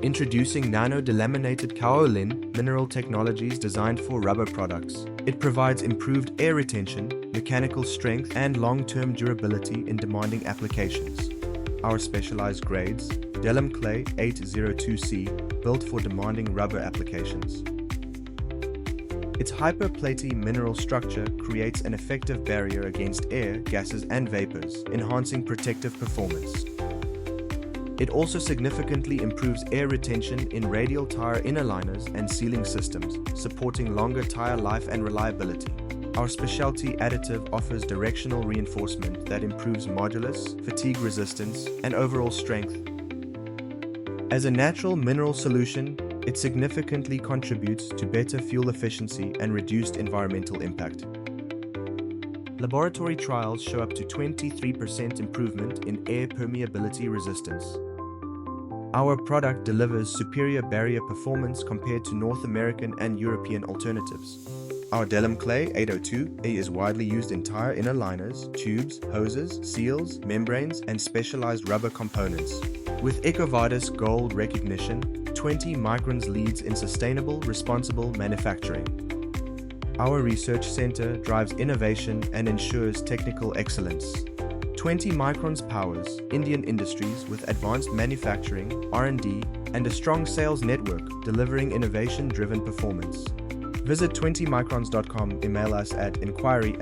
Introducing Nano Delaminated Kaolin mineral technologies designed for rubber products. It provides improved air retention, mechanical strength, and long-term durability in demanding applications. Our specialized grades, Delam Clay 802C, built for demanding rubber applications. Its hyper-platy mineral structure creates an effective barrier against air, gases, and vapors, enhancing protective performance. It also significantly improves air retention in radial tire innerliners and sealing systems, supporting longer tire life and reliability. Our specialty additive offers directional reinforcement that improves modulus, fatigue resistance, and overall strength. As a natural mineral solution, it significantly contributes to better fuel efficiency and reduced environmental impact. Laboratory trials show up to 23% improvement in air permeability resistance. Our product delivers superior barrier performance compared to North American and European alternatives. Our Delam Clay 802A is widely used in tire inner liners, tubes, hoses, seals, membranes, and specialized rubber components. With EcoVadis Gold recognition, 20 Microns leads in sustainable, responsible manufacturing. Our research center drives innovation and ensures technical excellence. 20 Microns powers Indian industries with advanced manufacturing, R&D, and a strong sales network delivering innovation-driven performance. Visit 20microns.com, email us at inquiry@